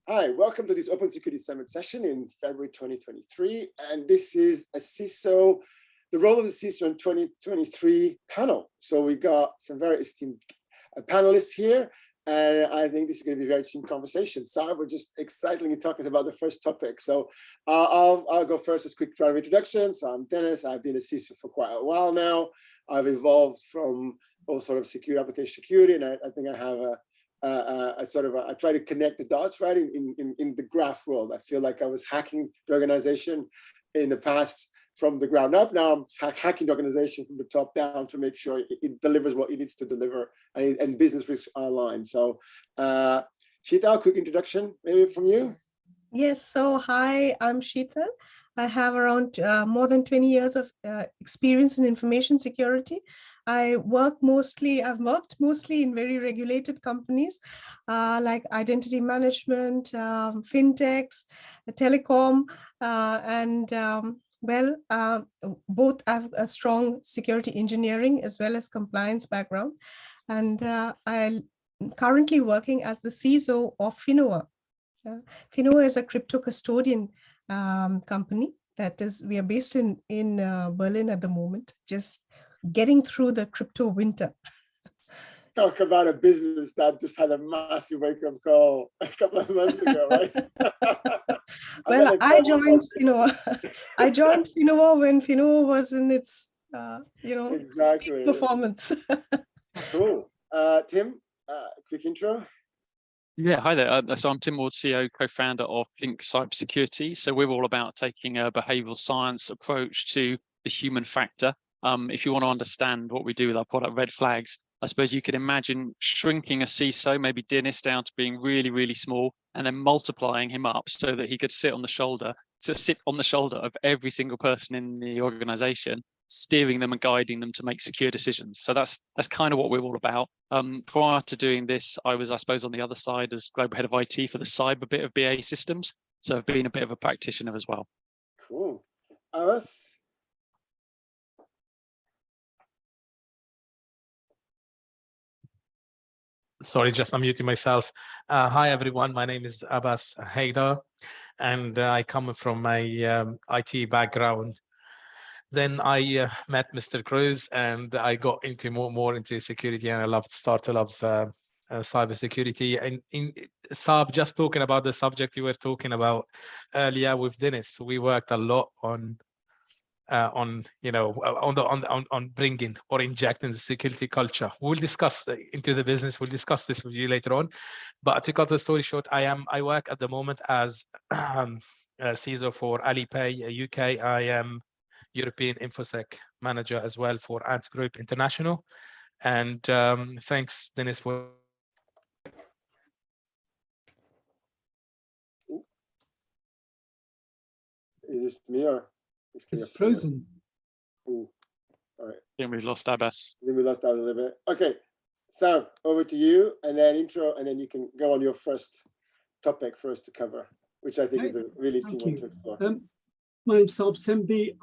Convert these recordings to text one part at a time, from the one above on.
Hi, welcome to this Open Security Summit session in February 2023. And this is a CISO, the role of the CISO in 2023 panel. So we got some very esteemed panelists here, and I think this is going to be a very interesting conversation. Sarb, we're just excitedly talking about the first topic. So I'll go first as quick round of introduction. So I'm Dinis. I've been a CISO for quite a while now. I've evolved from all sort of security, application security, and I think I have I try to connect the dots, right, in the graph world. I feel like I was hacking the organization in the past from the ground up. Now I'm hacking the organization from the top down to make sure it delivers what it needs to deliver and business risks are aligned. So Sheetal, quick introduction maybe from you. Yes, so hi, I'm Sheetal. I have around more than 20 years of experience in information security. I've worked mostly in very regulated companies like identity management, fintechs, telecom, and both have a strong security engineering as well as compliance background. And I'm currently working as the CISO of Finoa. Finoa is a crypto custodian company we are based in Berlin at the moment, just getting through the crypto winter. Talk about a business that just had a massive wake-up call a couple of months ago, right? Well, I joined Finoa. I joined Finoa when Finoa was in its, exactly performance. Cool. Tim, quick intro. Yeah, hi there. So I'm Tim Ward, CEO, co-founder of Pink Cybersecurity. So we're all about taking a behavioral science approach to the human factor. If you want to understand what we do with our product Red Flags, I suppose you could imagine shrinking a CISO, maybe Dinis, down to being really, really small, and then multiplying him up so that he could sit on the shoulder of every single person in the organization, steering them and guiding them to make secure decisions. So that's kind of what we're all about. Prior to doing this, I was, I suppose, on the other side as global head of IT for the cyber bit of BA Systems. So I've been a bit of a practitioner as well. Cool. Abbas? Sorry, just unmuting myself. Hi, everyone. My name is Abbas Haidar, and I come from my IT background. Then I met Mr. Cruz, and I got into more into security, and I started to love cybersecurity. And in Sarb, just talking about the subject you were talking about earlier with Dinis, we worked a lot on bringing or injecting the security culture. We'll discuss into the business. We'll discuss this with you later on. But to cut the story short, I work at the moment as CISO for Alipay UK. I am European InfoSec manager as well for Ant Group International. And thanks, Dinis, for. Is this me or? It's frozen. Ooh. All right. I think we've lost Abbas. Then we lost out a little bit. Okay, Sam, over to you, and then intro, and then you can go on your first topic for us to cover, which I think is a really interesting one to explore. My name's Sarb Sembhi.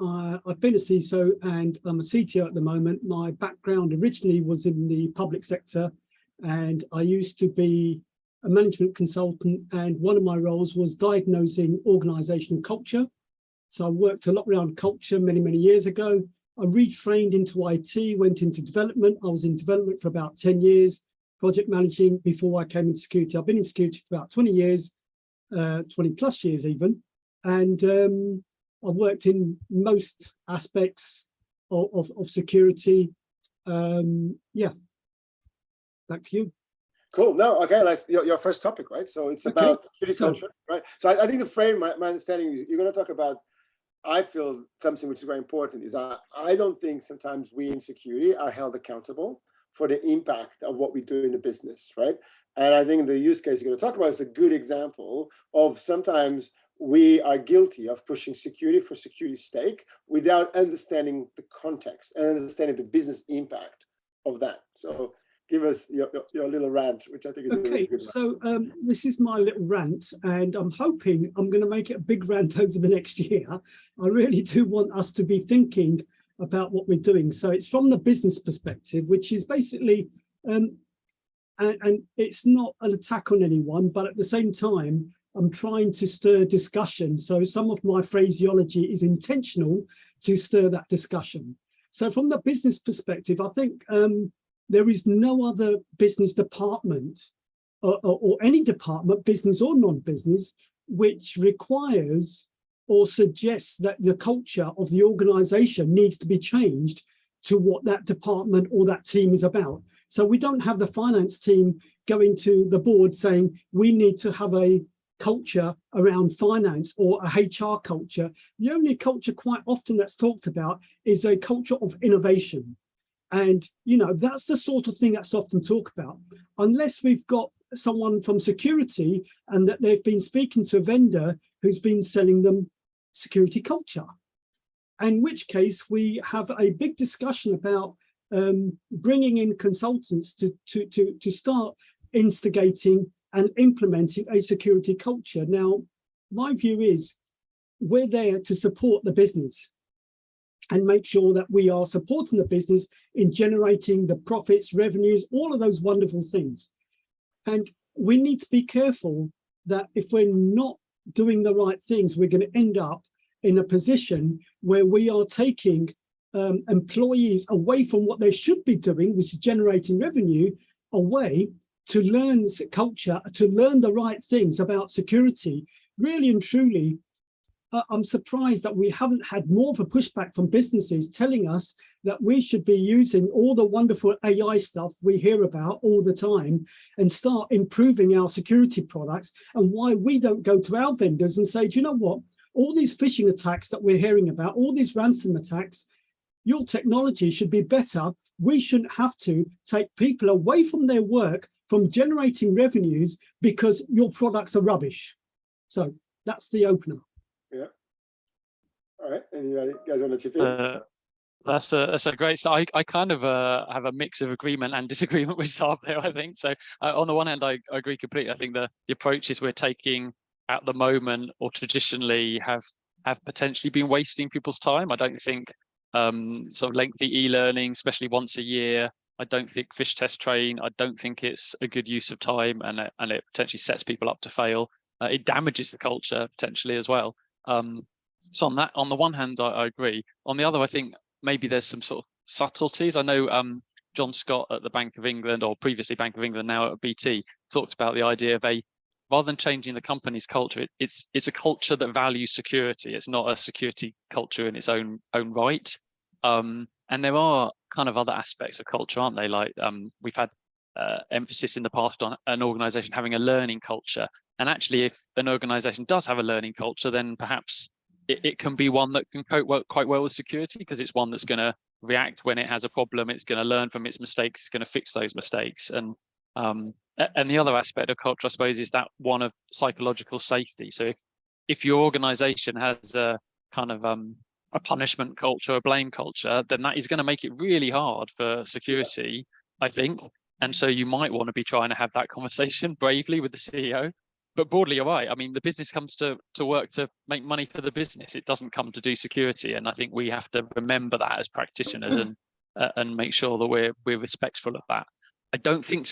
I've been a CISO and I'm a CTO at the moment. My background originally was in the public sector, and I used to be a management consultant, and one of my roles was diagnosing organizational culture. So I worked a lot around culture many years ago. I retrained into IT, went into development. I was in development for about 10 years, project managing before I came into security. I've been in security for about 20 years, 20 plus years even. And I've worked in most aspects of security. Yeah, back to you. Cool. No, okay, let's your first topic, right? So it's about security culture, right? So I think the frame, my understanding is you're going to talk about, I feel something which is very important is I don't think sometimes we in security are held accountable for the impact of what we do in the business, right? And I think the use case you're going to talk about is a good example of sometimes we are guilty of pushing security for security's sake without understanding the context and understanding the business impact of that. So give us your little rant, which I think is a really good one. So this is my little rant, and I'm hoping I'm going to make it a big rant over the next year. I really do want us to be thinking about what we're doing. So it's from the business perspective, which is basically, and it's not an attack on anyone, but at the same time, I'm trying to stir discussion. So some of my phraseology is intentional to stir that discussion. So from the business perspective, I think there is no other business department or any department, business or non-business, which requires or suggests that the culture of the organization needs to be changed to what that department or that team is about. So we don't have the finance team going to the board saying we need to have a culture around finance or a HR culture. The only culture quite often that's talked about is a culture of innovation. And, you know, that's the sort of thing that's often talked about. Unless we've got someone from security and that they've been speaking to a vendor who's been selling them security culture. In which case we have a big discussion about bringing in consultants to start instigating and implementing a security culture. Now, my view is we're there to support the business and make sure that we are supporting the business in generating the profits, revenues, all of those wonderful things. And we need to be careful that if we're not doing the right things, we're going to end up in a position where we are taking employees away from what they should be doing, which is generating revenue, away to learn culture, to learn the right things about security. Really and truly, I'm surprised that we haven't had more of a pushback from businesses telling us that we should be using all the wonderful AI stuff we hear about all the time and start improving our security products, and why we don't go to our vendors and say, do you know what? All these phishing attacks that we're hearing about, all these ransom attacks, your technology should be better. We shouldn't have to take people away from their work, from generating revenues, because your products are rubbish. So that's the opener. Yeah. All right. Anybody guys want to chip in? That's a great start. I kind of have a mix of agreement and disagreement with Sarb there, I think. So on the one hand, I agree completely. I think the approaches we're taking at the moment or traditionally have potentially been wasting people's time. I don't think sort of lengthy e-learning, especially once a year, I don't think fish test train, I don't think it's a good use of time, and it potentially sets people up to fail. It damages the culture potentially as well. So on the one hand, I agree. On the other, I think maybe there's some sort of subtleties. I know John Scott at the Bank of England, or previously Bank of England, now at BT, talked about the idea of rather than changing the company's culture, it's a culture that values security. It's not a security culture in its own right. And there are kind of other aspects of culture, aren't they? Like we've had emphasis in the past on an organization having a learning culture. And actually, if an organization does have a learning culture, then perhaps it can be one that can cope quite well with security, because it's one that's going to react when it has a problem. It's going to learn from its mistakes. It's going to fix those mistakes. And the other aspect of culture, I suppose, is that one of psychological safety. So if your organization has a kind of a punishment culture, a blame culture, then that is going to make it really hard for security, I think. And so you might want to be trying to have that conversation bravely with the CEO. But broadly, you're right. I mean, the business comes to work to make money for the business. It doesn't come to do security. And I think we have to remember that as practitioners and make sure that we're respectful of that. I don't think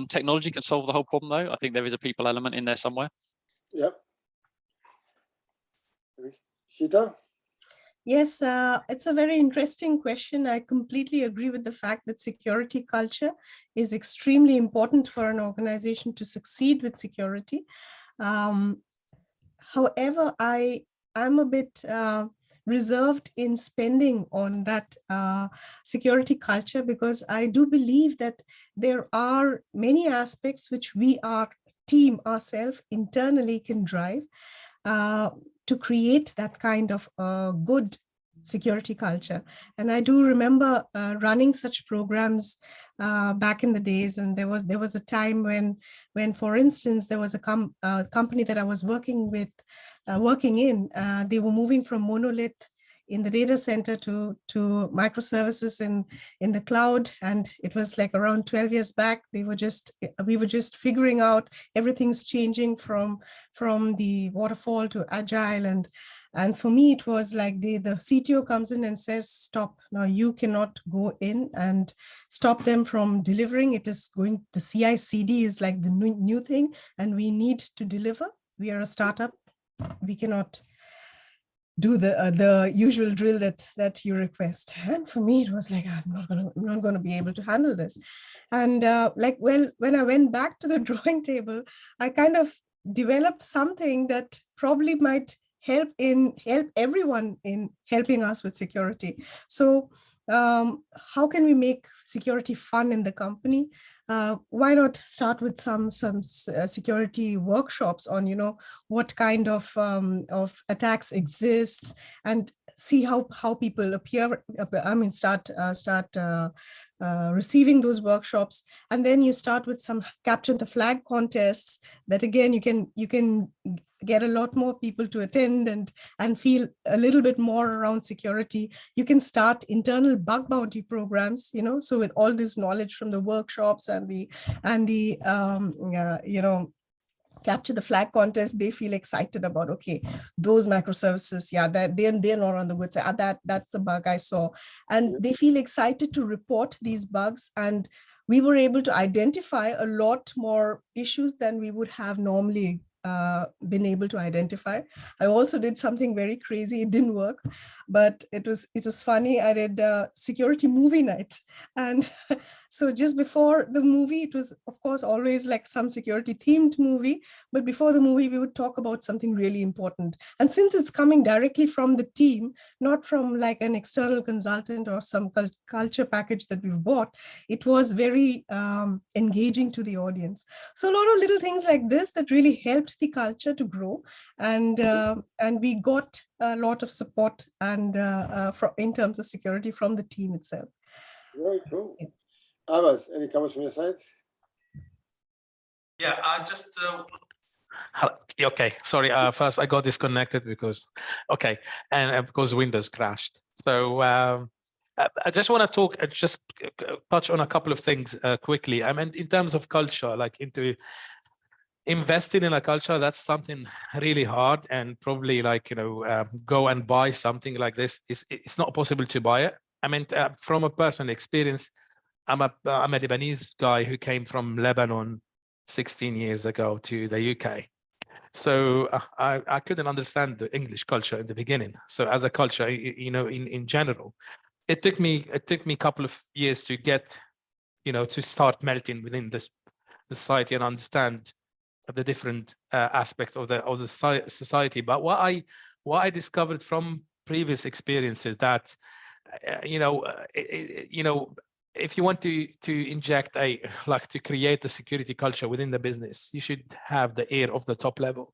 technology can solve the whole problem, though. I think there is a people element in there somewhere. Yep. Sheetal? Yes, it's a very interesting question. I completely agree with the fact that security culture is extremely important for an organization to succeed with security. However, I'm a bit reserved in spending on that security culture, because I do believe that there are many aspects which we, our team ourselves internally, can drive to create that kind of good security culture. And I do remember running such programs back in the days, and there was a time when for instance, there was a company that I was working in, they were moving from monolith in the data center to microservices in the cloud. And it was like around 12 years back. We were just figuring out, everything's changing from the waterfall to agile. And for me, it was like the CTO comes in and says, stop, now you cannot go in and stop them from delivering. It is going, the CI/CD is like the new thing, and we need to deliver. we are a startup. We cannot do the usual drill that you request. And for me, it was like, I'm not gonna be able to handle this. And when I went back to the drawing table, I kind of developed something that probably might help everyone in helping us with security. So how can we make security fun in the company? Why not start with some security workshops on, what kind of attacks exist, and see how people start receiving those workshops. And then you start with some capture the flag contests that, again, you can get a lot more people to attend and feel a little bit more around security. You can start internal bug bounty programs, so with all this knowledge from the workshops and the capture the flag contest, they feel excited about, okay, those microservices, they're not on the good side. That's the bug I saw. And they feel excited to report these bugs. And we were able to identify a lot more issues than we would have normally been able to identify. I also did something very crazy. It didn't work, but it was funny. I did security movie night. And so just before the movie, it was, of course, always like some security themed movie. But before the movie, we would talk about something really important. And since it's coming directly from the team, not from like an external consultant or some culture package that we've bought, it was very engaging to the audience. So a lot of little things like this that really helped the culture to grow, and we got a lot of support and in terms of security from the team itself. Very cool. Abbas, any comments from your side? Yeah, I just okay. Sorry, first I got disconnected because because Windows crashed. So I just want to talk, just touch on a couple of things quickly. I mean, in terms of culture, like into investing in a culture, that's something really hard, and probably go and buy something like this it's not possible to buy it. I mean, from a personal experience, I'm a Lebanese guy who came from Lebanon 16 years ago to the UK. So I couldn't understand the English culture in the beginning. So as a culture, in general, it took me a couple of years to get, to start melting within this society and understand the different aspects of the society. But what I discovered from previous experiences that if you want to inject to create a security culture within the business, you should have the ear of the top level.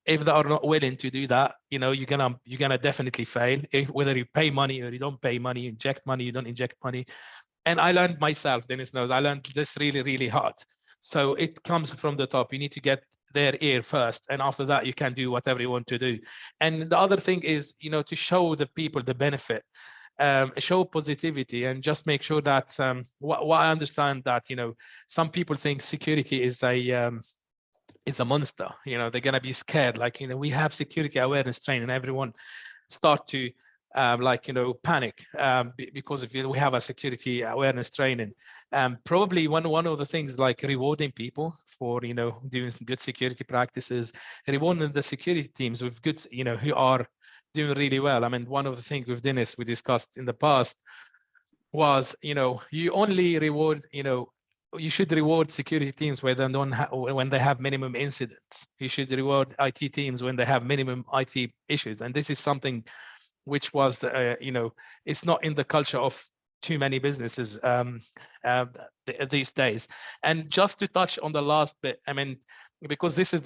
If they are not willing to do that, you're gonna definitely fail. Whether you pay money or you don't pay money, you inject money, you don't inject money. And I learned myself, Dinis knows, I learned this really, really hard. So it comes from the top. You need to get their ear first, and after that you can do whatever you want to do. And the other thing is, to show the people the benefit, show positivity, and just make sure that what I understand that some people think security is a monster. They're gonna be scared. We have security awareness training, everyone start to panic because we have a security awareness training. Probably one of the things, like rewarding people for doing good security practices, rewarding the security teams with good who are doing really well. I mean, one of the things with Dinis we discussed in the past was you only reward you should reward security teams when they have minimum incidents. You should reward IT teams when they have minimum IT issues, and this is something which was it's not in the culture of too many businesses these days. And just to touch on the last bit, I mean, because this is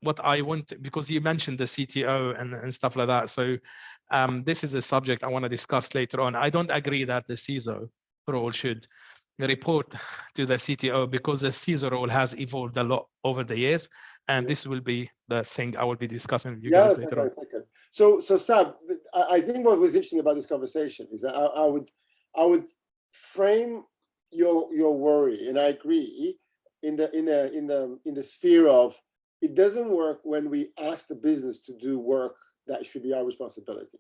what I want, because you mentioned the CTO and stuff like that. So this is a subject I want to discuss later on. I don't agree that the CISO role should report to the CTO, because the CISO role has evolved a lot over the years, and this will be the thing I will be discussing with you guys later on. So Sarb, I think what was interesting about this conversation is that I would frame your worry, and I agree, in the sphere of, it doesn't work when we ask the business to do work that should be our responsibility,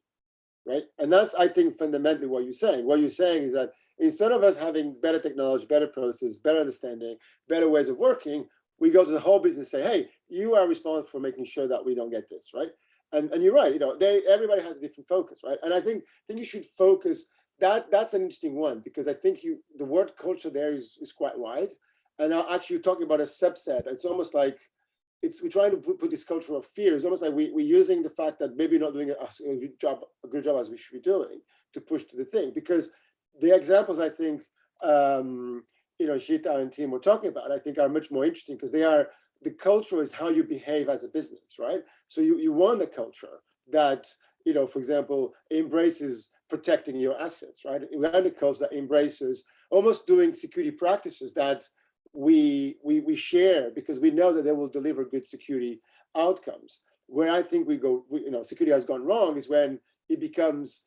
right? And that's, I think, fundamentally what you're saying. What you're saying is that instead of us having better technology, better process, better understanding, better ways of working, we go to the whole business and say, hey, you are responsible for making sure that we don't get this, right? And you're right, you know, everybody has a different focus, right? And I think you should focus, that's an interesting one, because I think the word culture there is quite wide. And now actually you're talking about a subset. It's almost like we're trying to put this culture of fear. It's almost like we're using the fact that maybe not doing a good job as we should be doing to push to the thing. Because the examples I think you know, Sheetal and team were talking about, I think are much more interesting, because the culture is how you behave as a business, right? So you want a culture that, you know, for example, embraces protecting your assets, right? We want a culture that embraces almost doing security practices that we share, because we know that they will deliver good security outcomes. Where I think you know, security has gone wrong is when it becomes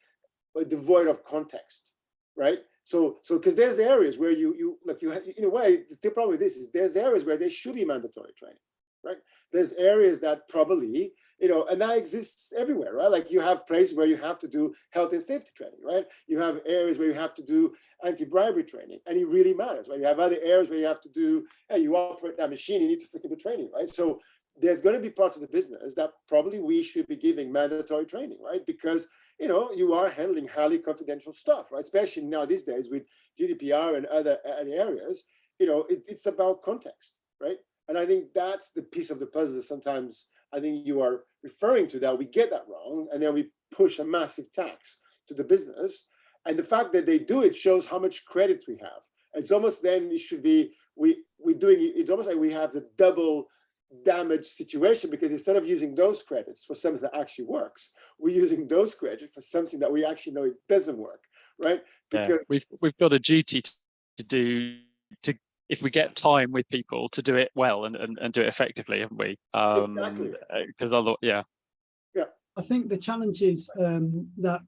devoid of context, right? So because there's areas where you in a way, the problem with this is there's areas where there should be mandatory training, right? There's areas that probably, you know, and that exists everywhere, right? Like you have places where you have to do health and safety training, right? You have areas where you have to do anti-bribery training, and it really matters, right? You have other areas where you have to do, hey, you operate that machine, you need to freaking do training, right? So there's going to be parts of the business that probably we should be giving mandatory training, right? Because, you know, you are handling highly confidential stuff, right? Especially now these days with GDPR and other areas, you know, it's about context, right? And I think that's the piece of the puzzle that sometimes I think you are referring to, that we get that wrong, and then we push a massive tax to the business. And the fact that they do it shows how much credit we have. It's almost then it should be, it's almost like we have the double damage situation, because instead of using those credits for something that actually works, we're using those credits for something that we actually know it doesn't work, right? Because we've got a duty to do, if we get time with people, to do it well and do it effectively, haven't we? Exactly. Because yeah. I think the challenge is that,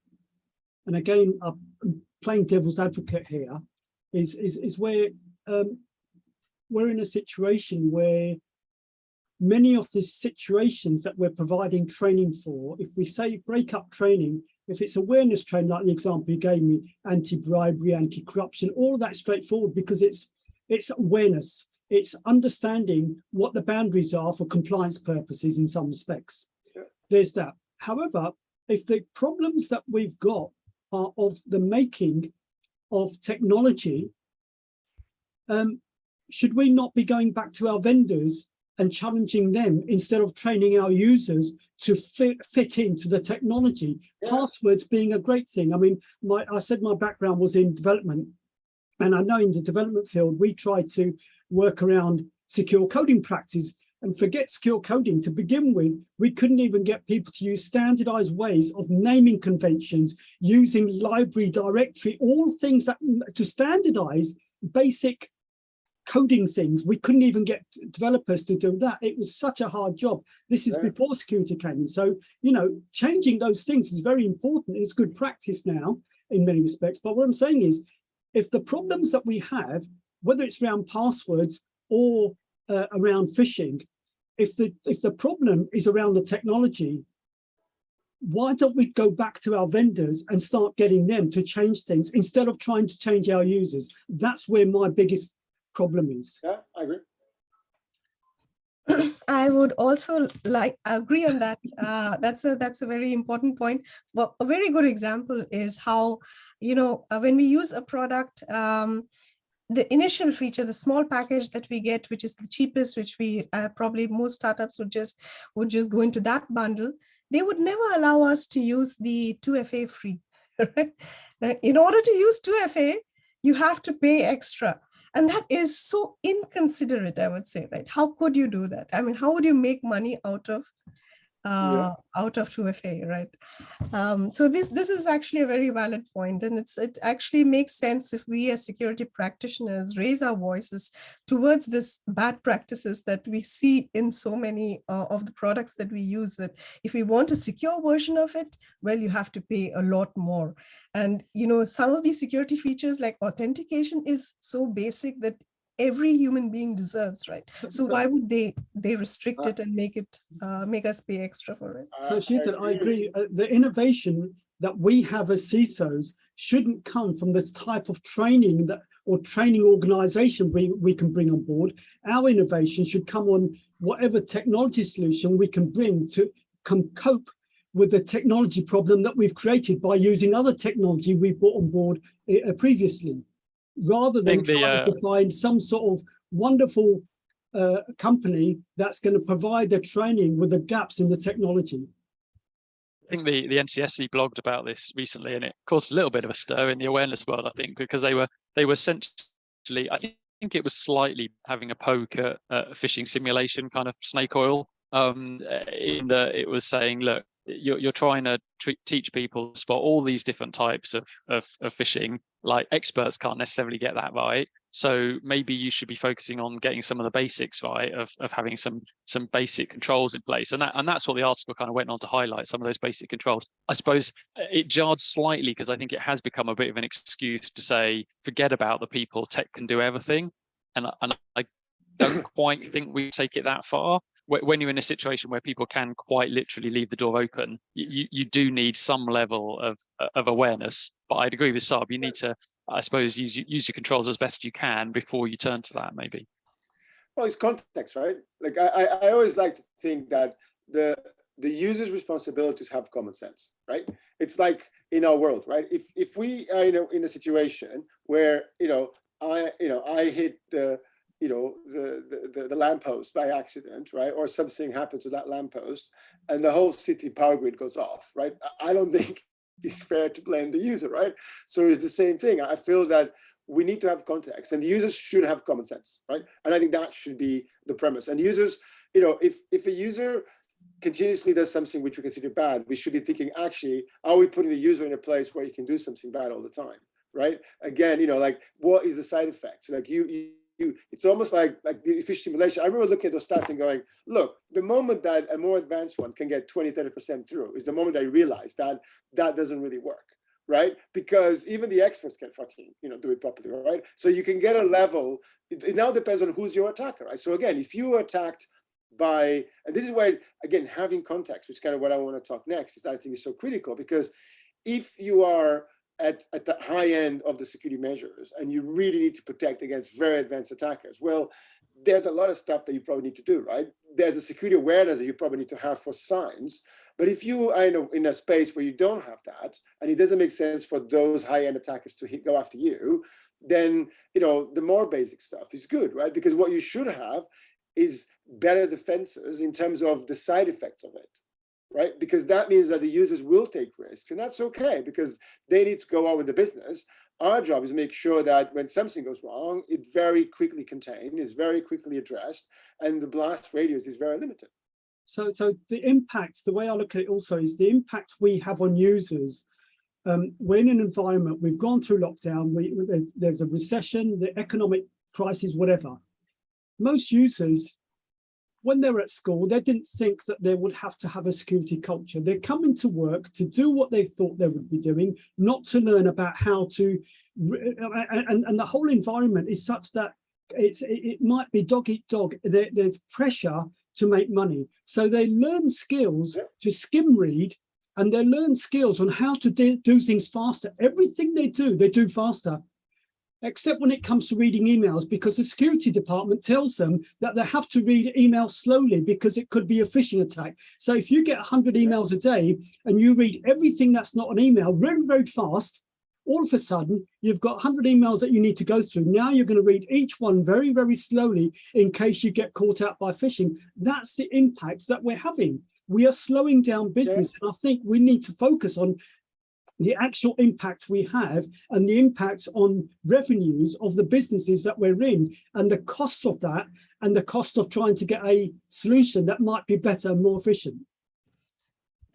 and again, I'm playing devil's advocate here, is where we're in a situation where many of the situations that we're providing training for, if we say break up training, if it's awareness training, like the example you gave me, anti-bribery, anti-corruption, all of that straightforward, because it's awareness, it's understanding what the boundaries are for compliance purposes in some respects. Yeah. There's that. However, if the problems that we've got are of the making of technology, should we not be going back to our vendors and challenging them instead of training our users to fit into the technology? Yeah. Passwords being a great thing. I mean, I said my background was in development, and I know in the development field, we try to work around secure coding practices. And forget secure coding, to begin with, we couldn't even get people to use standardized ways of naming conventions, using library directory, all things that to standardize basic coding things. We couldn't even get developers to do that. It was such a hard job. This is before security came in. So, you know, changing those things is very important. It's good practice now in many respects. But what I'm saying is, if the problems that we have, whether it's around passwords or around phishing, if the problem is around the technology, why don't we go back to our vendors and start getting them to change things instead of trying to change our users? That's where my biggest problem is. Yeah, I agree. I would also agree on that. That's a very important point. Well, a very good example is how, you know, when we use a product, the initial feature, the small package that we get, which is the cheapest, which we probably most startups would just go into that bundle, they would never allow us to use the 2FA free. In order to use 2FA, you have to pay extra. And that is so inconsiderate, I would say, right? How could you do that? I mean, how would you make money out of 2FA, right? So this is actually a very valid point, and it actually makes sense if we as security practitioners raise our voices towards this bad practices that we see in so many of the products that we use. That if we want a secure version of it, well, you have to pay a lot more. And you know, some of these security features like authentication is so basic that every human being deserves, right? So why would they restrict it and make us pay extra for it? So Sheetal, I agree. The innovation that we have as CISOs shouldn't come from this type of training that or training organization we can bring on board. Our innovation should come on whatever technology solution we can bring to cope with the technology problem that we've created by using other technology we brought on board previously, rather than trying to find some sort of wonderful company that's going to provide the training with the gaps in the technology. I think the NCSC blogged about this recently, and it caused a little bit of a stir in the awareness world, I think, because they were essentially, I think it was slightly having a poke at phishing simulation kind of snake oil, in that it was saying, look, you're trying to teach people to spot all these different types of phishing. Like, experts can't necessarily get that right. So maybe you should be focusing on getting some of the basics right of having some basic controls in place. And that's what the article kind of went on to highlight, some of those basic controls. I suppose it jarred slightly because I think it has become a bit of an excuse to say, forget about the people, tech can do everything. And I don't quite think we take it that far. When you're in a situation where people can quite literally leave the door open, you do need some level of awareness. But I'd agree with Sarb, you need to, I suppose, use your controls as best you can before you turn to that, maybe. Well, it's context, right? Like I always like to think that the user's responsibility to have common sense, right? It's like in our world, right? If we are in a situation where I hit the lamppost by accident, right? Or something happens to that lamppost and the whole city power grid goes off, right? I don't think it's fair to blame the user, right? So it's the same thing. I feel that we need to have context and the users should have common sense, right? And I think that should be the premise. And users, if a user continuously does something which we consider bad, we should be thinking, actually, are we putting the user in a place where he can do something bad all the time, right? Again, like, what is the side effects? Like it's almost like the fish simulation. I remember looking at those stats and going, look, the moment that a more advanced one can get 20-30% through is the moment I realized that doesn't really work, right? Because even the experts can fucking, do it properly, right? So you can get a level, it now depends on who's your attacker, right? So again, if you are attacked by, and this is why, again, having context, which is kind of what I want to talk next, is that I think is so critical, because if you are at the high end of the security measures and you really need to protect against very advanced attackers, well, there's a lot of stuff that you probably need to do, right? There's a security awareness that you probably need to have for signs. But if you are in a space where you don't have that, and it doesn't make sense for those high-end attackers to go after you, then the more basic stuff is good, right? Because what you should have is better defenses in terms of the side effects of it, right? Because that means that the users will take risks, and that's okay because they need to go on with the business. Our job is to make sure that when something goes wrong, it's very quickly contained, is very quickly addressed, and the blast radius is very limited. So the impact, the way I look at it also is the impact we have on users. We're in an environment, we've gone through lockdown, there's a recession, the economic crisis, whatever. Most users, when they were at school, they didn't think that they would have to have a security culture. They're coming to work to do what they thought they would be doing, not to learn about how to, and the whole environment is such that it might be dog eat dog. There's pressure to make money. So they learn skills to skim read, and they learn skills on how to do things faster. Everything they do faster, except when it comes to reading emails, because the security department tells them that they have to read emails slowly because it could be a phishing attack. So if you get 100 emails a day and you read everything that's not an email very, very fast, all of a sudden you've got 100 emails that you need to go through. Now you're going to read each one very, very slowly in case you get caught out by phishing. That's the impact that we're having. We are slowing down business. And I think we need to focus on the actual impact we have and the impact on revenues of the businesses that we're in, and the cost of that, and the cost of trying to get a solution that might be better and more efficient.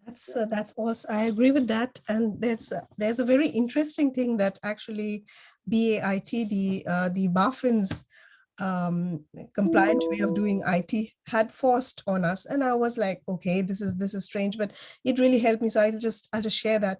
That's also, I agree with that. And there's a very interesting thing that actually BAIT, the BaFin's compliant way of doing IT had forced on us. And I was like, okay, this is strange, but it really helped me. So I'll just share that.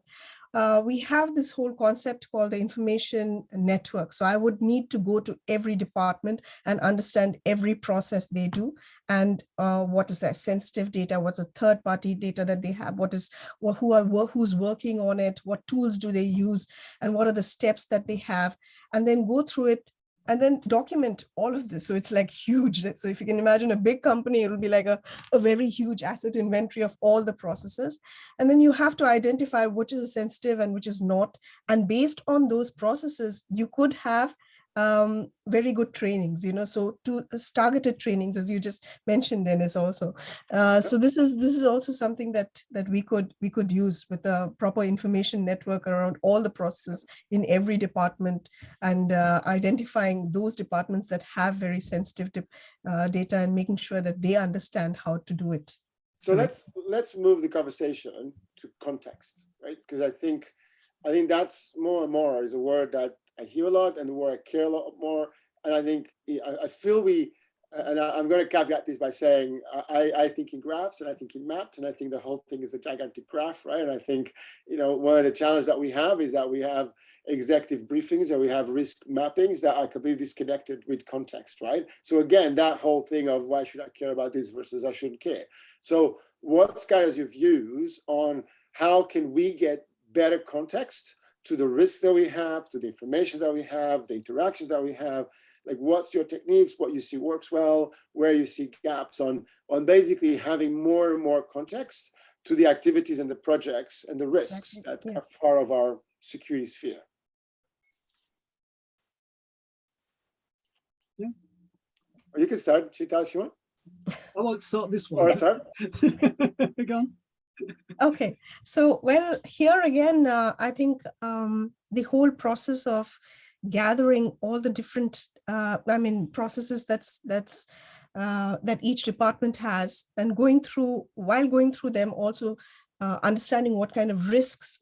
we have this whole concept called the information network. So I would need to go to every department and understand every process they do, and what is their sensitive data, what's the third-party data that they have, who's working on it, what tools do they use, and what are the steps that they have, and then go through it and then document all of this. So it's like huge. So if you can imagine a big company, it will be like a very huge asset inventory of all the processes. And then you have to identify which is sensitive and which is not. And based on those processes, you could have very good trainings, so targeted trainings, as you just mentioned, Dinis, also. So this is also something that we could use with a proper information network around all the processes in every department, and identifying those departments that have very sensitive data and making sure that they understand how to do it. So let's move the conversation to context, right? Because I think that's more and more is a word that I hear a lot, and the word I care a lot more. And I think I feel I'm going to caveat this by saying I think in graphs, and I think in maps, and I think the whole thing is a gigantic graph, right? And I think one of the challenges that we have is that we have executive briefings and we have risk mappings that are completely disconnected with context, right? So again, that whole thing of why should I care about this versus I shouldn't care. So what's kind of your views on how can we get better context to the risks that we have, to the information that we have, the interactions that we have? Like, what's your techniques, what you see works well, where you see gaps on basically having more and more context to the activities and the projects and the risks that are part of our security sphere? Yeah. Or you can start, Sheetal, if you want. I won't start this one. Or start. Go on. Okay, so well, here again, I think the whole process of gathering all the different, processes that each department has, and while going through them, also understanding what kind of risks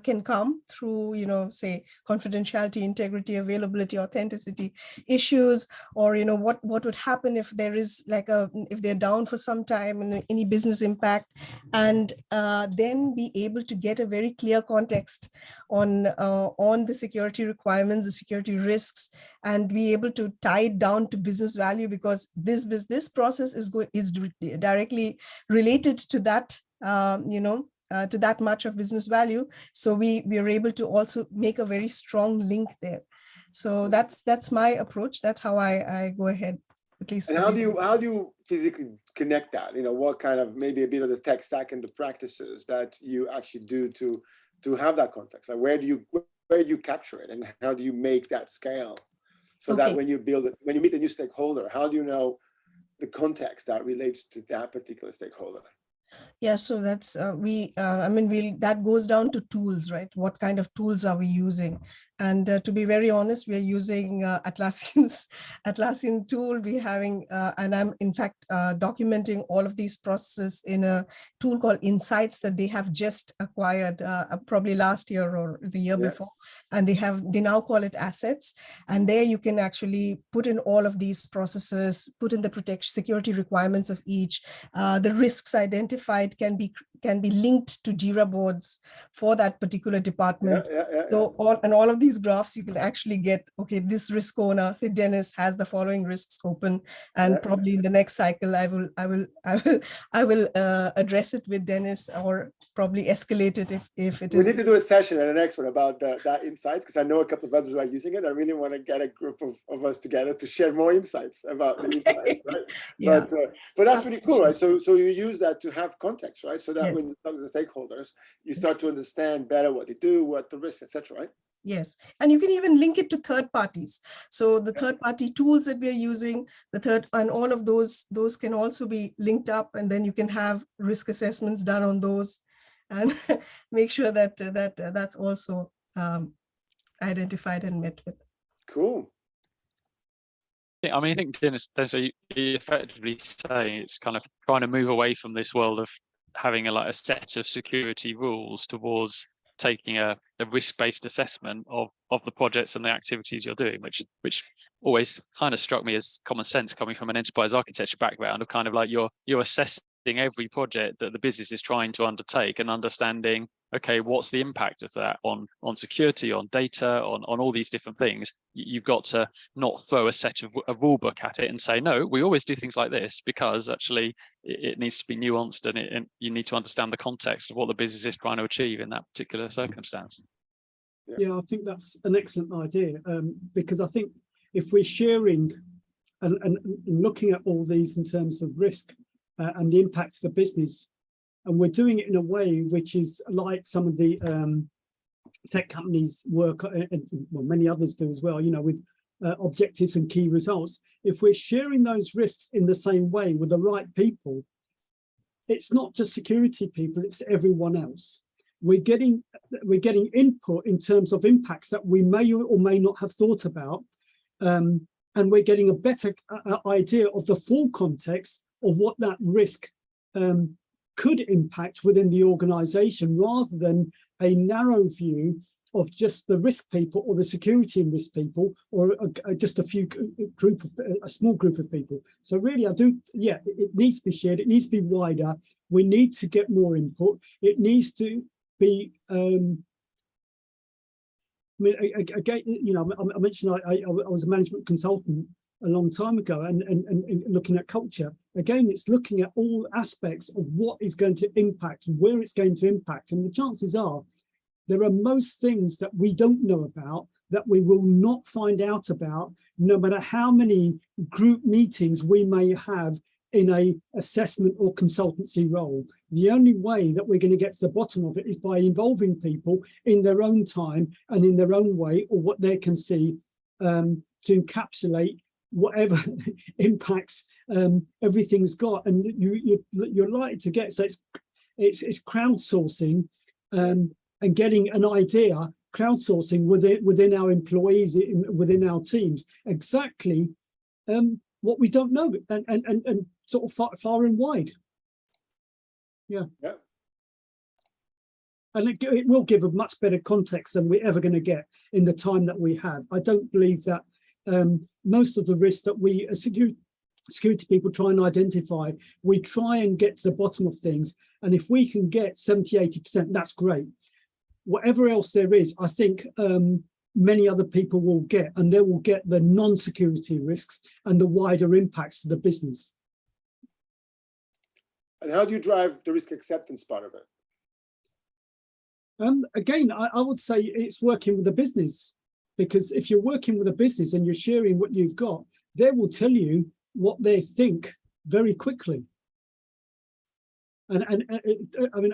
can come through, say, confidentiality, integrity, availability, authenticity issues, or, what would happen if there is if they're down for some time and any business impact, and then be able to get a very clear context on the security requirements, the security risks, and be able to tie it down to business value, because this process is directly related to that, to that much of business value. So we are able to also make a very strong link there. So that's my approach. That's how I go ahead, at least. And how do you physically connect that? What kind of, maybe a bit of the tech stack and the practices that you actually do to have that context? Like, where do you capture it, and how do you make that scale so that when you build it, when you meet a new stakeholder, how do you know the context that relates to that particular stakeholder? Yeah, so that's that goes down to tools, right? What kind of tools are we using? And to be very honest, we are using Atlassian tool. We're having, and I'm in fact documenting all of these processes in a tool called Insights that they have just acquired probably last year or the year before. And they now call it Assets. And there you can actually put in all of these processes, put in the security requirements of each, the risks identified can be linked to Jira boards for that particular department. So all of these graphs, you can actually get, okay, this risk owner, say Dinis, has the following risks open, and probably in the next cycle, I will address it with Dinis, or probably escalate it if it is. We need to do a session and the next one about that insights, because I know a couple of others who are using it. I really want to get a group of us together to share more insights about the insights, right? But that's pretty cool, right? So you use that to have context, right? So that when you talk to the stakeholders, you start to understand better what they do, what the risks, etc., right? Yes, and you can even link it to third parties. So the third party tools that we are using, and all of those can also be linked up, and then you can have risk assessments done on those, and make sure that that's also identified and met with. Cool. Yeah, I think Dinis, you're effectively saying it's kind of trying to move away from this world of having a set of security rules towards taking a risk-based assessment of the projects and the activities you're doing, which always kind of struck me as common sense coming from an enterprise architecture background, of kind of like you're assessing every project that the business is trying to undertake and understanding, okay, what's the impact of that on security, on data, on all these different things. You've got to not throw a set of a rule book at it and say, no, we always do things like this, because actually it needs to be nuanced, and you need to understand the context of what the business is trying to achieve in that particular circumstance. Yeah, I think that's an excellent idea, because I think if we're sharing and looking at all these in terms of risk and the impact of the business, and we're doing it in a way which is like some of the tech companies work, and well, many others do as well, you know, with objectives and key results. If we're sharing those risks in the same way with the right people, it's not just security people, it's everyone else. We're getting input in terms of impacts that we may or may not have thought about, and we're getting a better idea of the full context of what that risk could impact within the organization, rather than a narrow view of just the risk people or the security and risk people, or just a small group of people. So really, it needs to be shared. It needs to be wider. We need to get more input. It needs to be. I mean, again, you know, I mentioned I was a management consultant a long time ago, and looking at culture. Again, it's looking at all aspects of what is going to impact, where it's going to impact, and the chances are there are most things that we don't know about, that we will not find out about, no matter how many group meetings we may have in a assessment or consultancy role. The only way that we're going to get to the bottom of it is by involving people in their own time and in their own way, or what they can see, to encapsulate whatever impacts everything's got. And you're likely to get, so it's crowdsourcing, and getting an idea, crowdsourcing within our employees, within our teams, exactly what we don't know, and sort of far and wide. Yeah. And it will give a much better context than we're ever going to get in the time that we have. I don't believe that most of the risks that we as security people try and identify, we try and get to the bottom of things. And if we can get 70–80%, that's great. Whatever else there is, I think many other people will get, and they will get the non-security risks and the wider impacts to the business. And how do you drive the risk acceptance part of it? Again, I would say it's working with the business, because if you're working with a business and you're sharing what you've got, they will tell you what they think very quickly. And I mean,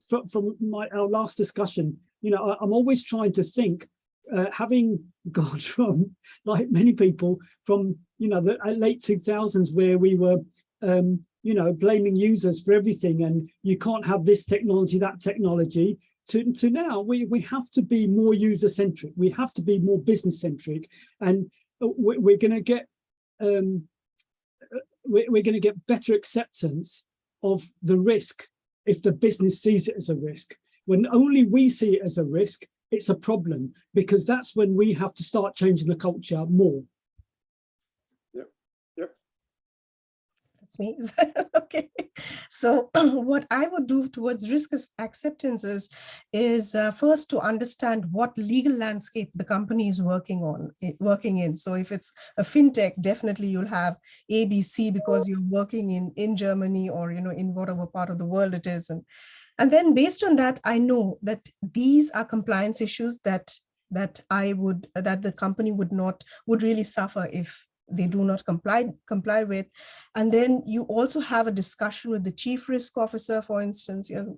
from our last discussion, you know, I'm always trying to think, having gone from, like many people, from, you know, the late 2000s, where we were, you know, blaming users for everything, and you can't have this technology, that technology, to now we have to be more user-centric. We have to be more business-centric, and we're going to get we're going to get better acceptance of the risk if the business sees it as a risk. When only we see it as a risk, it's a problem, because that's when we have to start changing the culture more. That's me. Okay. So what I would do towards risk acceptance is first to understand what legal landscape the company is working in. So if it's a fintech, definitely you'll have ABC, because you're working in Germany, or, you know, in whatever part of the world it is. And then based on that, I know that these are compliance issues that the company would really suffer if they do not comply with. And then you also have a discussion with the chief risk officer, for instance, you know,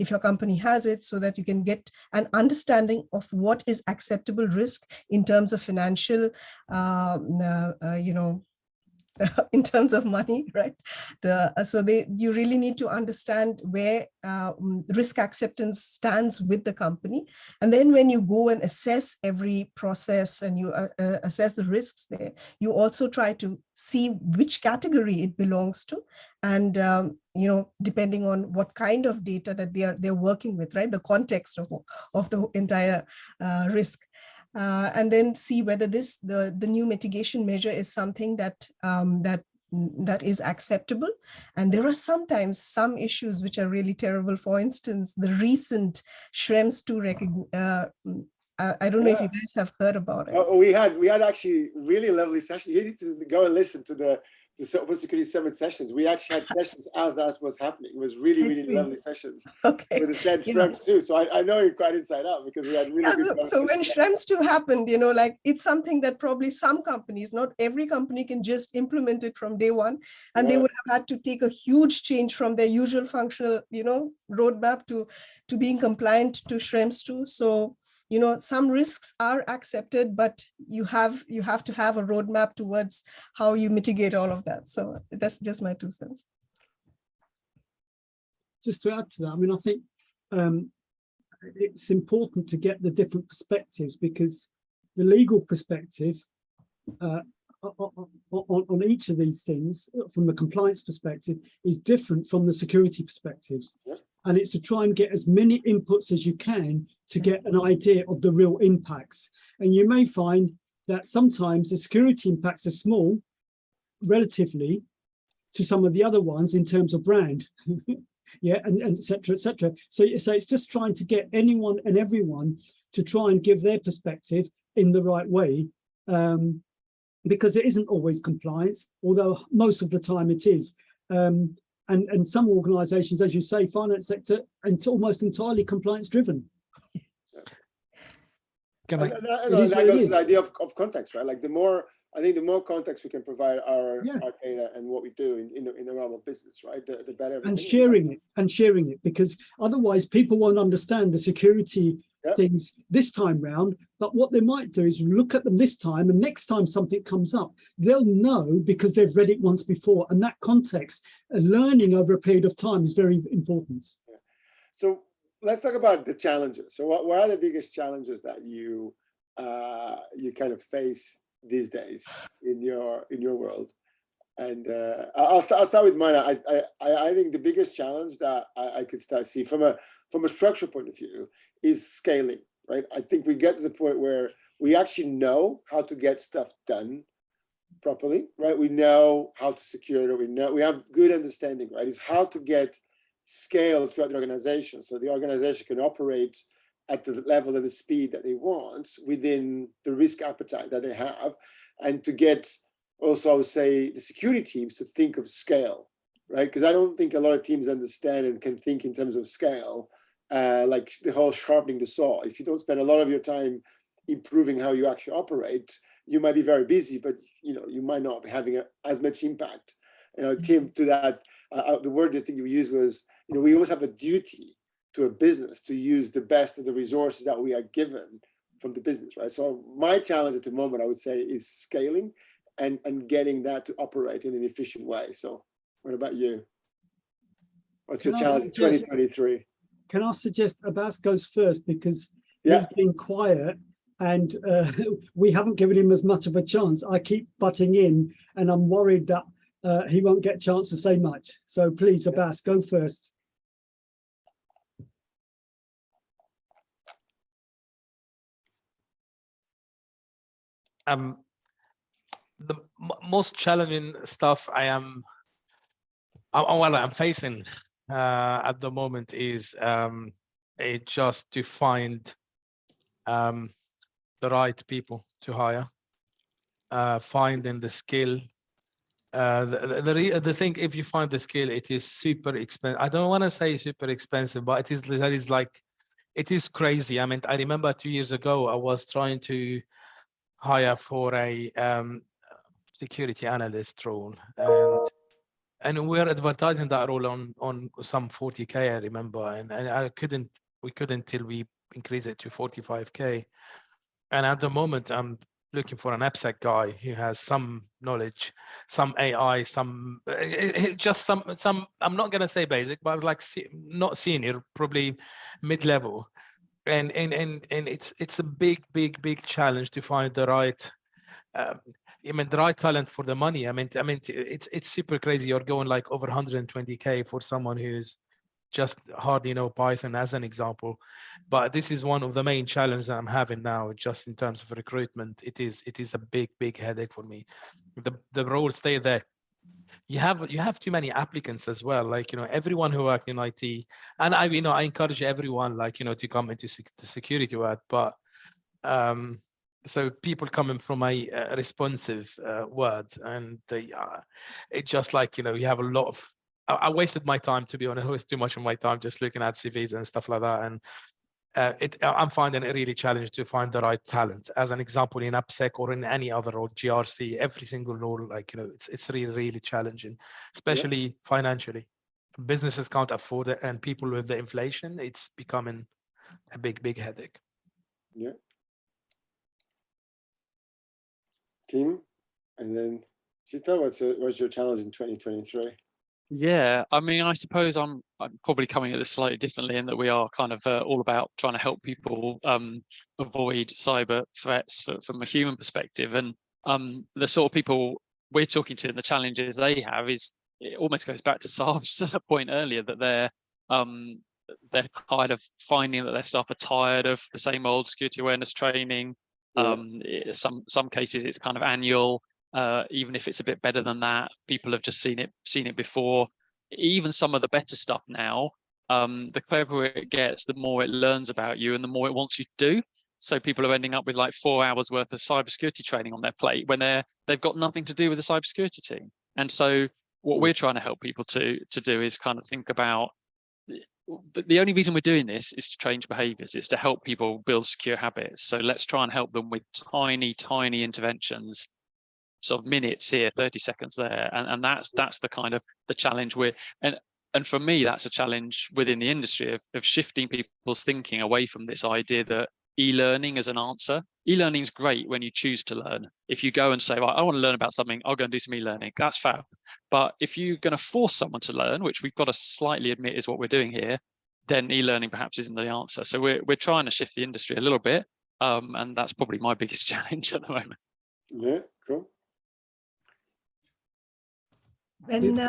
if your company has it, so that you can get an understanding of what is acceptable risk in terms of financial, you know, in terms of money, right? So you really need to understand where risk acceptance stands with the company. And then when you go and assess every process and you assess the risks there, you also try to see which category it belongs to. And you know, depending on what kind of data that they're working with, right? The context of the entire risk. And then see whether the new mitigation measure is something that that is acceptable. And there are sometimes some issues which are really terrible. For instance, the recent Schrems 2 I don't know if you guys have heard about it. We had actually really lovely sessions. You need to go and listen to the Open Security Summit sessions. We actually had sessions as that was happening. It was really lovely sessions. Okay. With the said Schrems 2. So I know you're quite inside out because we had really good so when Schrems 2 happened, like it's something that probably some companies, not every company can just implement it from day one. And they would have had to take a huge change from their usual functional, roadmap to being compliant to Schrems 2. So some risks are accepted, but you have to have a roadmap towards how you mitigate all of that. So that's just my 2 cents. Just to add to that, I mean, I think it's important to get the different perspectives, because the legal perspective on each of these things from the compliance perspective is different from the security perspectives. Yep. And it's to try and get as many inputs as you can to get an idea of the real impacts. And you may find that sometimes the security impacts are small relatively to some of the other ones in terms of brand. Yeah, and et cetera, et cetera. So it's just trying to get anyone and everyone to try and give their perspective in the right way, because it isn't always compliance, although most of the time it is. And some organizations, as you say, finance sector, and almost entirely compliance driven. And that goes to the idea of context, right? Like the more context we can provide our data and what we do in the realm of business, right? The better. And sharing it, because otherwise people won't understand the security things this time round. But what they might do is look at them this time, and next time something comes up, they'll know because they've read it once before. And that context, learning over a period of time, is very important. Yeah. So let's talk about the challenges. So what are the biggest challenges that you kind of face these days in your world? And I'll start with mine. I think the biggest challenge that I could start see from a structural point of view is scaling, right? I think we get to the point where we actually know how to get stuff done properly, right? We know how to secure it. We have good understanding, right? It's how to get scale throughout the organization so the organization can operate at the level and the speed that they want within the risk appetite that they have, and to get also, I would say, the security teams to think of scale, right? Because I don't think a lot of teams understand and can think in terms of scale, like the whole sharpening the saw. If you don't spend a lot of your time improving how you actually operate, you might be very busy, but you might not be having as much impact. Tim, to that, the word I think you used was, we always have a duty to a business to use the best of the resources that we are given from the business, right? So my challenge at the moment, I would say, is scaling and getting that to operate in an efficient way. So what about you? What's your challenge in 2023? Can I suggest Abbas goes first, because he's been quiet and we haven't given him as much of a chance. I keep butting in and I'm worried that he won't get a chance to say much. So please, Abbas, go first. The most challenging stuff I'm facing at the moment is just to find the right people to hire, finding the skill. The thing, if you find the skill, it is super expensive. I don't want to say super expensive, but it is crazy. I mean, I remember 2 years ago, I was trying to hire for a security analyst role, and we're advertising that role on some 40K, I remember, and we couldn't till we increase it to 45K. And at the moment, I'm looking for an AppSec guy who has some knowledge, some AI, some I'm not gonna say basic, but like not senior, probably mid-level. And it's a big challenge to find the right the right talent for the money. I mean it's super crazy. You're going like over 120K for someone who's just hardly know Python, as an example. But this is one of the main challenges that I'm having now, just in terms of recruitment. It is a big headache for me. The roles stay there you have too many applicants as well. Like, everyone who works in IT, and I encourage everyone, like, to come into the security world, but so people coming from a responsive world, and they it's just like, you have a lot of, I wasted my time, to be honest. I wasted too much of my time just looking at CVs and stuff like that, and I'm finding it really challenging to find the right talent. As an example, in AppSec or in any other role, GRC, every single role, like, it's really, really challenging, especially financially. Businesses can't afford it, and people with the inflation, it's becoming a big headache. Yeah. Team, and then Sheetal, what's your challenge in 2023? Yeah, I mean, I suppose I'm probably coming at this slightly differently in that we are kind of all about trying to help people avoid cyber threats from a human perspective. And the sort of people we're talking to and the challenges they have is, it almost goes back to Sarb's point earlier, that they're kind of finding that their staff are tired of the same old security awareness training. Some cases it's kind of annual. Even if it's a bit better than that, people have just seen it before. Even some of the better stuff now, the cleverer it gets, the more it learns about you and the more it wants you to do. So people are ending up with like 4 hours worth of cybersecurity training on their plate when they've got nothing to do with the cybersecurity team. And so what we're trying to help people to do is kind of think about, the only reason we're doing this is to change behaviors. It's to help people build secure habits. So let's try and help them with tiny interventions, sort of minutes here, 30 seconds there, and that's the kind of the challenge and for me, that's a challenge within the industry of shifting people's thinking away from this idea that e-learning is an answer. E-learning is great when you choose to learn. If you go and say, well, I want to learn about something, I'll go and do some e-learning, that's fab. But if you're going to force someone to learn, which we've got to slightly admit is what we're doing here, then e-learning perhaps isn't the answer. So we're trying to shift the industry a little bit, and that's probably my biggest challenge at the moment. Yeah, cool. When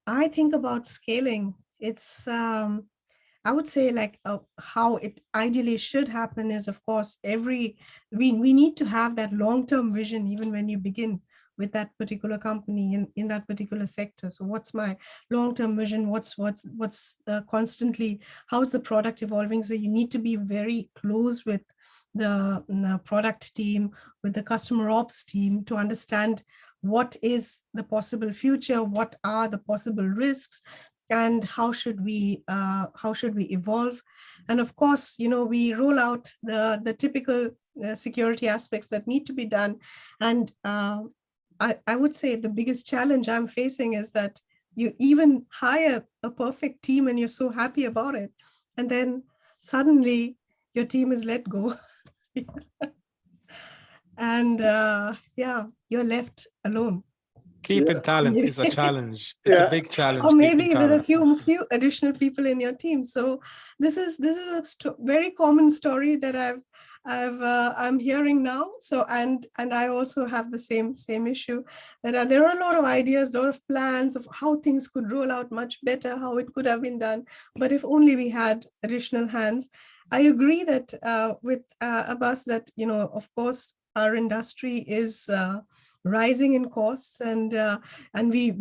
I think about scaling, it's I would say like how it ideally should happen is, of course, we need to have that long-term vision even when you begin with that particular company in that particular sector. So what's my long-term vision? What's constantly, how's the product evolving? So you need to be very close with the product team, with the customer ops team, to understand what is the possible future, what are the possible risks, and how should we evolve. And of course, we roll out the typical security aspects that need to be done. And I would say the biggest challenge I'm facing is that you even hire a perfect team and you're so happy about it, and then suddenly your team is let go. And you're left alone. Keeping talent is a challenge. It's a big challenge. Or maybe with a few additional people in your team. So this is a very common story that I'm hearing now. So and I also have the same issue, that there are a lot of ideas, a lot of plans of how things could roll out much better, how it could have been done. But if only we had additional hands. I agree that with Abbas that, of course, our industry is rising in costs, and we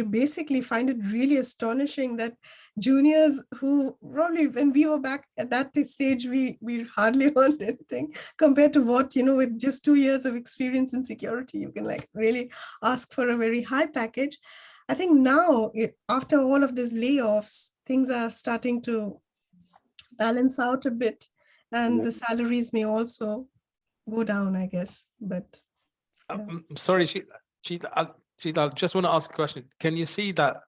basically find it really astonishing that juniors who probably, when we were back at that stage, we hardly earned anything compared to what, with just 2 years of experience in security, you can like really ask for a very high package. I think now, after all of these layoffs, things are starting to balance out a bit, and the salaries may also go down, I guess. But I'm sorry, Sheetal, I just want to ask a question. Can you see that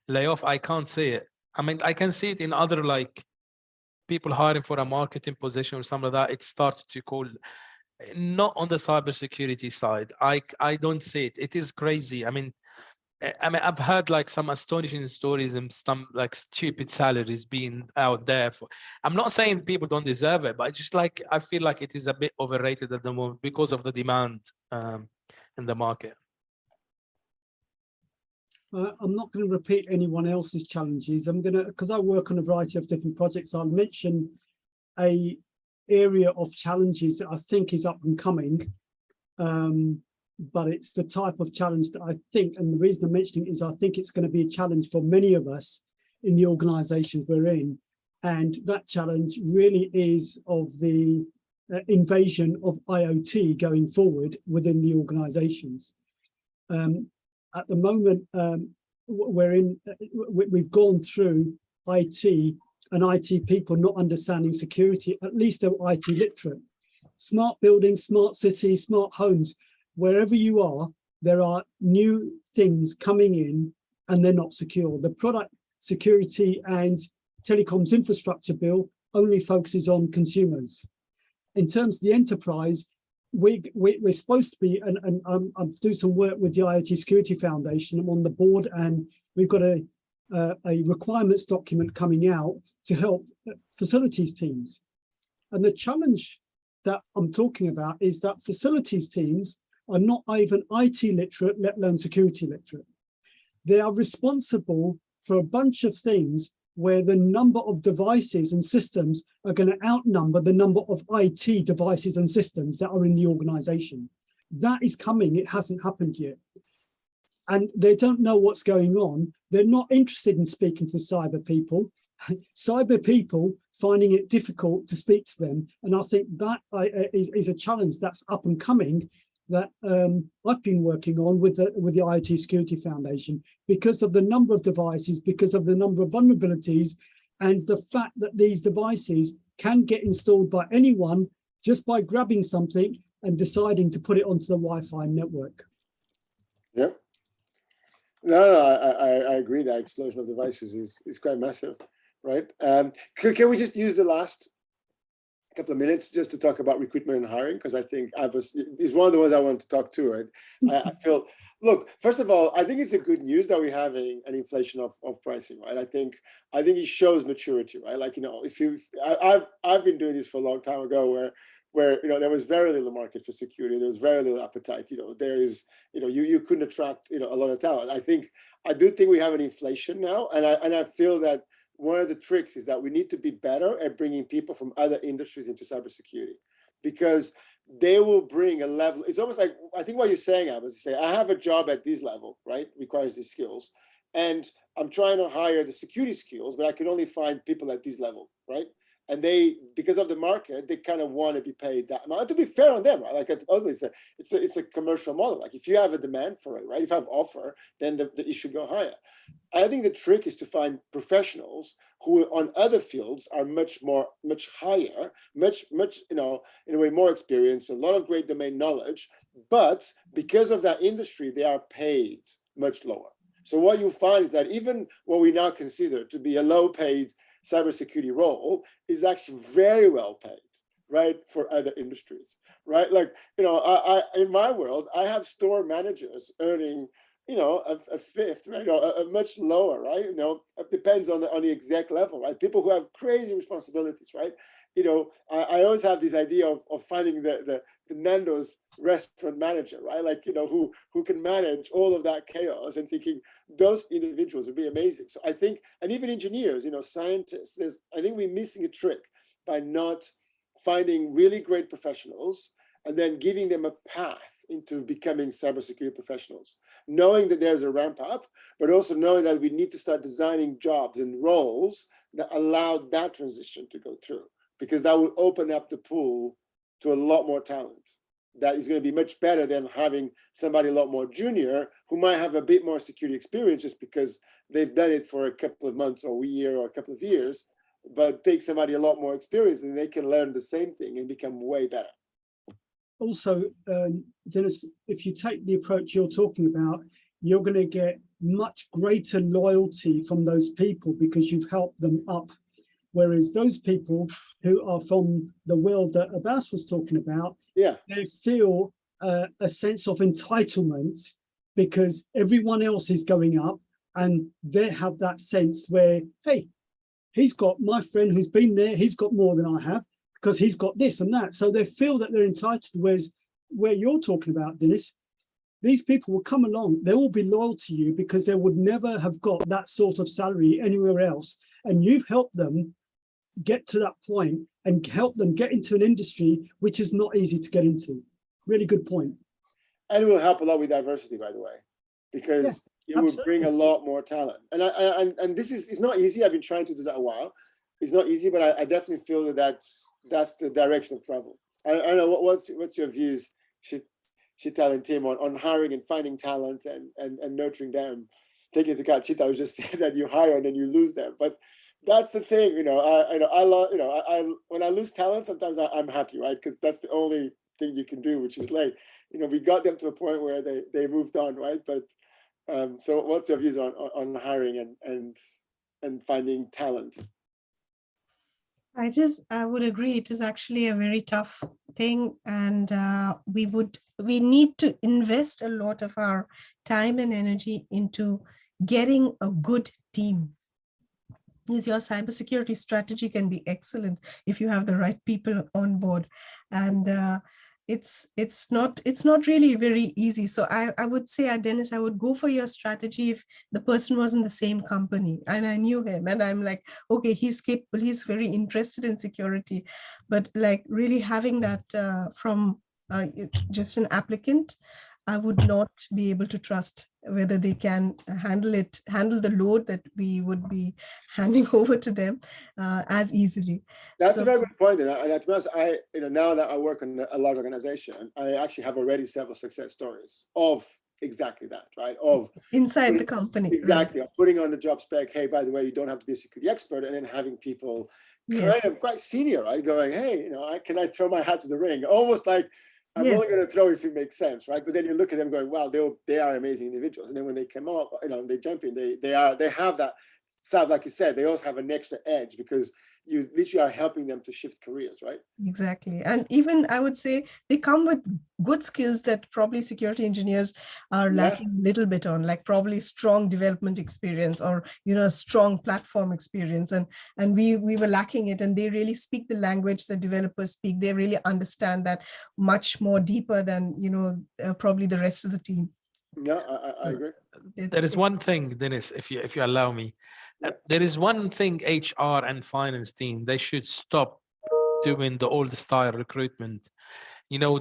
layoff? I can't see it. I mean, I can see it in other, like, people hiring for a marketing position or something like that. It started to call, not on the cybersecurity side. I don't see it. It is crazy. I mean, I've heard like some astonishing stories and some like stupid salaries being out there. I'm not saying people don't deserve it, but I feel like it is a bit overrated at the moment because of the demand in the market. I'm not going to repeat anyone else's challenges. I'm going to, because I work on a variety of different projects, I'll mention a area of challenges that I think is up and coming. but it's the type of challenge that I think, and the reason I'm mentioning it is I think it's going to be a challenge for many of us in the organizations we're in. And that challenge really is of the invasion of IoT going forward within the organizations. At the moment, we've gone through IT and IT people not understanding security, at least they're IT literate. Smart buildings, smart cities, smart homes, wherever you are, there are new things coming in and they're not secure. The product security and telecoms infrastructure bill only focuses on consumers. In terms of the enterprise, we're supposed to be, and I'm doing some work with the IoT Security Foundation. I'm on the board, and we've got a requirements document coming out to help facilities teams. And the challenge that I'm talking about is that facilities teams are not even IT literate, let alone security literate. They are responsible for a bunch of things where the number of devices and systems are going to outnumber the number of IT devices and systems that are in the organization. That is coming. It hasn't happened yet. And they don't know what's going on. They're not interested in speaking to cyber people. Cyber people finding it difficult to speak to them. And I think that is a challenge that's up and coming that I've been working on with the IoT Security Foundation, because of the number of devices, because of the number of vulnerabilities, and the fact that these devices can get installed by anyone just by grabbing something and deciding to put it onto the Wi-Fi network. Yeah. No, I agree. That explosion of devices is quite massive, right? Can we just use the last couple of minutes just to talk about recruitment and hiring? Because I think Abbas is one of the ones I want to talk to, right? I feel, look, first of all, I think it's a good news that we're having an inflation of pricing, right? I think it shows maturity, right? Like, I've been doing this for a long time ago where there was very little market for security, there was very little appetite, there is, you couldn't attract, a lot of talent. I do think we have an inflation now, and I feel that one of the tricks is that we need to be better at bringing people from other industries into cybersecurity, because they will bring a level. It's almost like, I think what you're saying, Abbas, you say, I have a job at this level, right? Requires these skills. And I'm trying to hire the security skills, but I can only find people at this level, right? And they, because of the market, they kind of want to be paid that amount. To be fair on them, right? Like, it's a commercial model. Like, if you have a demand for it, right? If you have offer, then it should go higher. I think the trick is to find professionals who on other fields are much higher, much, in a way more experienced, a lot of great domain knowledge, but because of that industry, they are paid much lower. So what you find is that even what we now consider to be a low paid cybersecurity role is actually very well paid, right, for other industries, right? Like, I in my world, I have store managers earning, a fifth, right, a much lower, right? It depends on the exec level, right? People who have crazy responsibilities, right? I always have this idea of finding the Nando's restaurant manager, right? Like, who can manage all of that chaos, and thinking those individuals would be amazing. So I think, and even engineers, scientists, I think we're missing a trick by not finding really great professionals and then giving them a path into becoming cybersecurity professionals, knowing that there's a ramp up, but also knowing that we need to start designing jobs and roles that allow that transition to go through, because that will open up the pool to a lot more talent. That is going to be much better than having somebody a lot more junior who might have a bit more security experience just because they've done it for a couple of months or a year or a couple of years, but take somebody a lot more experience and they can learn the same thing and become way better. Also, Dinis, if you take the approach you're talking about, you're going to get much greater loyalty from those people because you've helped them up. Whereas those people who are from the world that Abbas was talking about, they feel a sense of entitlement because everyone else is going up, and they have that sense where, hey, he's got my friend who's been there, he's got more than I have because he's got this and that. So they feel that they're entitled, whereas where you're talking about, Dinis, these people will come along, they will be loyal to you because they would never have got that sort of salary anywhere else. And you've helped them get to that point and help them get into an industry which is not easy to get into. Really good point. And it will help a lot with diversity, by the way, because it will bring a lot more talent. And this is, it's not easy. I've been trying to do that a while. It's not easy, but I definitely feel that that's the direction of travel. I don't know, what's your views, Sheetal and Tim, on hiring and finding talent and nurturing them? Taking into account, Sheetal was just saying that you hire and then you lose them, but that's the thing, you know. When I lose talent, sometimes I'm happy, right? Because that's the only thing you can do, which is like, you know, we got them to a point where they moved on, right? But so what's your views on hiring and finding talent? I would agree. It is actually a very tough thing, and we need to invest a lot of our time and energy into getting a good team. Yes, your cybersecurity strategy can be excellent if you have the right people on board, and it's not really very easy. So I would say, Dinis, I would go for your strategy if the person was in the same company and I knew him and I'm like, okay, he's capable, he's very interested in security, but like really having that from just an applicant, I would not be able to trust whether they can handle the load that we would be handing over to them as easily. That's a very good point. And to be honest, now that I work in a large organization, I actually have already several success stories of exactly that, right? Of inside the company. Exactly. Right. Of putting on the job spec, hey, by the way, you don't have to be a security expert, and then having people kind of quite senior, right? Going, hey, you know, can I throw my hat to the ring? Almost like, I'm only going to throw if it makes sense, right? But then you look at them going, wow, they are amazing individuals. And then when they come up, you know, they jump in, they have that, like you said, they also have an extra edge because you literally are helping them to shift careers, right? Exactly. And even I would say they come with good skills that probably security engineers are lacking a little bit on, like probably strong development experience or, you know, strong platform experience. And we were lacking it, and they really speak the language that developers speak. They really understand that much more deeper than, you know, probably the rest of the team. Yeah, I agree. There is one thing, Dinis, if you allow me. There is one thing HR and finance team, they should stop doing the old style recruitment. You know,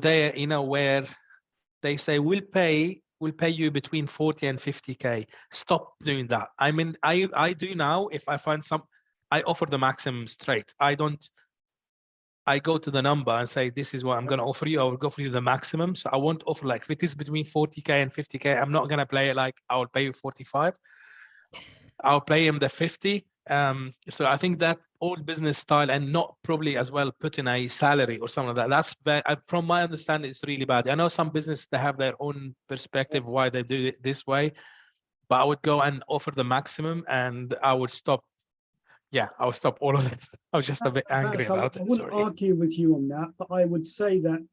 where they say we'll pay you between 40 and 50K. Stop doing that. I mean, I do now, if I find I offer the maximum straight. I go to the number and say, this is what I'm going to offer you. I will go for you the maximum. So I won't offer, like, if it is between 40K and 50K, I'm not going to play it like I will pay you 45. I'll pay him the 50. So I think that old business style, and not probably as well put in a salary or something like that. That's bad. From my understanding, it's really bad. I know some business, they have their own perspective why they do it this way, but I would go and offer the maximum, and I would stop. Yeah, I'll stop all of this. I was just a bit angry about it. I wouldn't argue with you on that, but I would say that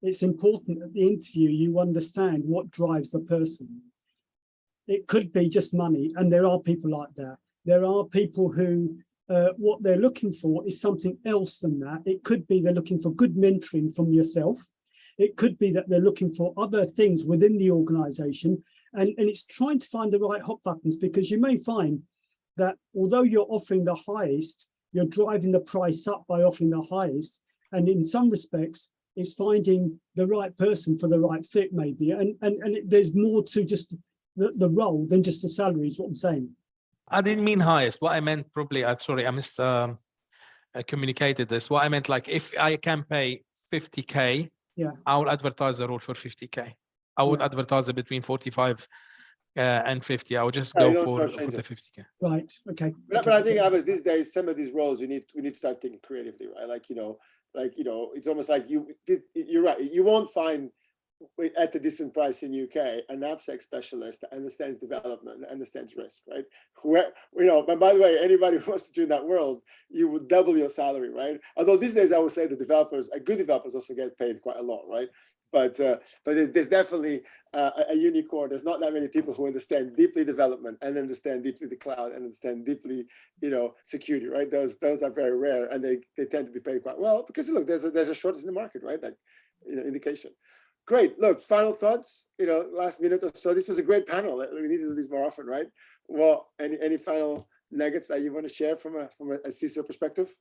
it's important at the interview you understand what drives the person. It could be just money, and there are people like that. There are people who what they're looking for is something else than that. It could be they're looking for good mentoring from yourself. It could be that they're looking for other things within the organization, and it's trying to find the right hot buttons, because you may find that although you're offering the highest, you're driving the price up by offering the highest, and in some respects it's finding the right person for the right fit maybe, and there's more to just the role than just the salary is what I'm saying. I didn't mean highest. What I meant probably, sorry, I missed communicated this. What I meant, like, if I can pay 50K, I will advertise the role for 50K. I would advertise it between 45 and 50. I would just go for the 50K. Right. Okay. But I think, Abbas, these days, some of these roles we need to start thinking creatively, right? Like, it's almost like you're right. You won't find at a decent price in UK an AppSec specialist that understands development, understands risk, right? But by the way, anybody who wants to join that world, you would double your salary, right? Although these days I would say the good developers also get paid quite a lot, right? But there's definitely a unicorn. There's not that many people who understand deeply development and understand deeply the cloud and understand deeply, security, right? Those are very rare, and they tend to be paid quite well because look, there's a shortage in the market, right? Like, indication. Great. Look, final thoughts, last minute or so. This was a great panel. We need to do this more often, right? Well, any final nuggets that you want to share from a CISO perspective?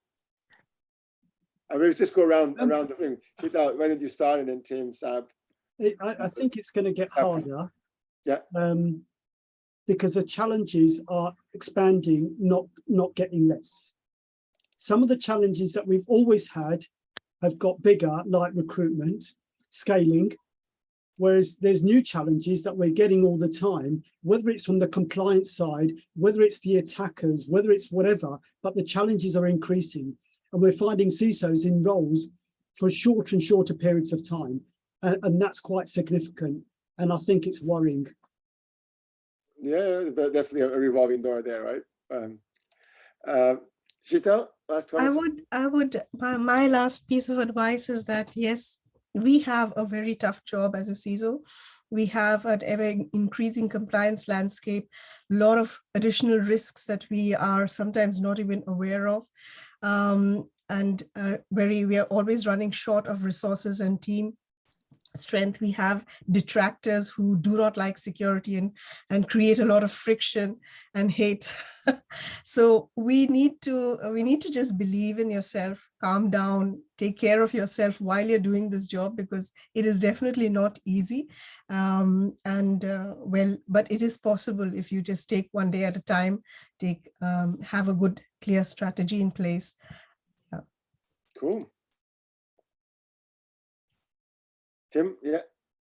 I mean, let's just go around the thing. Sheetal, why don't you start, and then Tim, Sarb, I think it's going to get harder. Yeah. Because the challenges are expanding, not getting less. Some of the challenges that we've always had have got bigger, like recruitment, scaling, whereas there's new challenges that we're getting all the time, whether it's from the compliance side, whether it's the attackers, whether it's whatever, but the challenges are increasing. And we're finding CISOs in roles for shorter and shorter periods of time. And that's quite significant. And I think it's worrying. Yeah, but definitely a revolving door there, right? Sheetal, last one. My last piece of advice is that, yes, we have a very tough job as a CISO. We have an ever increasing compliance landscape, a lot of additional risks that we are sometimes not even aware of. We are always running short of resources and team strength. We have detractors who do not like security and create a lot of friction and hate. So we need to just believe in yourself, calm down, take care of yourself while you're doing this job, because it is definitely not easy. But it is possible if you just take one day at a time, have a good, clear strategy in place. Yeah. Cool. Tim, yeah.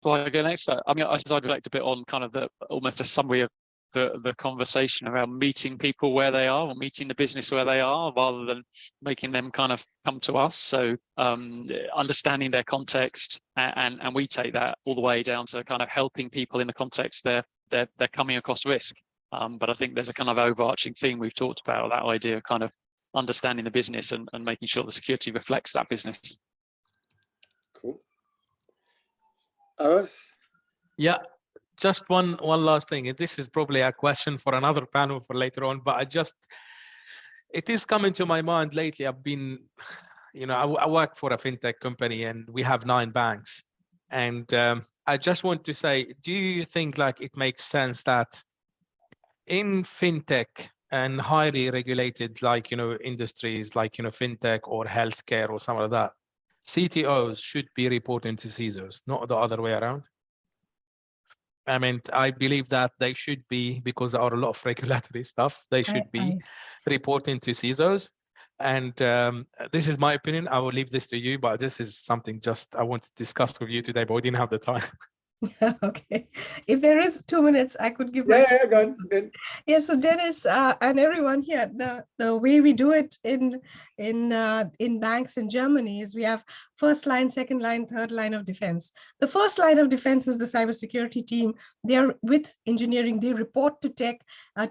Well, I go next. I mean, I suppose I'd reflect a bit on kind of almost a summary of the conversation around meeting people where they are, or meeting the business where they are, rather than making them kind of come to us. So understanding their context, and we take that all the way down to kind of helping people in the context they're coming across risk. But I think there's a kind of overarching theme we've talked about, that idea of kind of understanding the business and making sure the security reflects that business. Cool. Abbas? Yeah, just one last thing. This is probably a question for another panel for later on, but it is coming to my mind lately. I've been, I work for a fintech company and we have 9 banks. And I just want to say, do you think like it makes sense that in fintech and highly regulated, like, industries like, fintech or healthcare or something like that, CTOs should be reporting to CISOs, not the other way around? I mean, I believe that they should be, because there are a lot of regulatory stuff, they should be reporting to CISOs. And this is my opinion. I will leave this to you, but this is something just I want to discuss with you today, but we didn't have the time. Okay, if there is 2 minutes, I could give. Yeah, go on. Yeah, so Dinis and everyone here, the way we do it in banks in Germany is we have first line, second line, third line of defense. The first line of defense is the cybersecurity team. They are with engineering. They report to tech,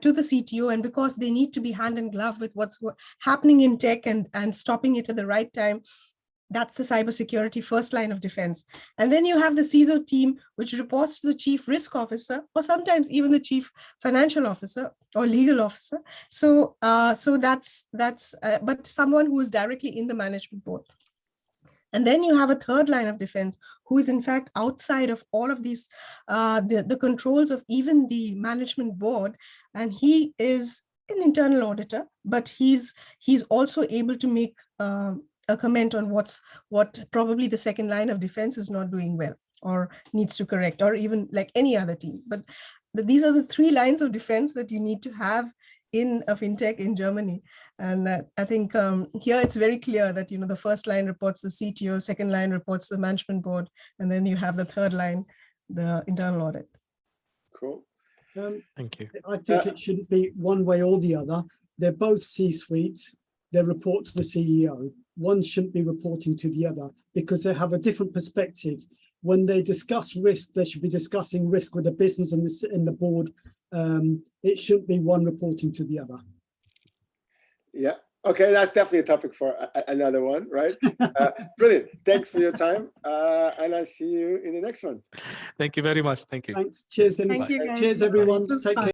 to the CTO, and because they need to be hand in glove with what's happening in tech and stopping it at the right time. That's the cybersecurity first line of defense. And then you have the CISO team, which reports to the chief risk officer, or sometimes even the chief financial officer or legal officer. So that's but someone who is directly in the management board. And then you have a third line of defense, who is in fact outside of all of these, the controls of even the management board. And he is an internal auditor, but he's also able to make a comment on what probably the second line of defense is not doing well or needs to correct, or even like any other team. But these are the 3 lines of defense that you need to have in a fintech in Germany. And I think here it's very clear that, the first line reports the CTO, second line reports the management board, and then you have the third line, the internal audit. Cool. Thank you. I think it shouldn't be one way or the other. They're both C-suites. They report to the CEO. One shouldn't be reporting to the other because they have a different perspective. When they discuss risk, they should be discussing risk with the business and the board. It shouldn't be one reporting to the other. Yeah. Okay, that's definitely a topic for another one, right? Brilliant. Thanks for your time. And I'll see you in the next one. Thank you very much. Thank you. Thanks. Cheers, Dinis. Thank you, guys. Cheers, everyone. Take care.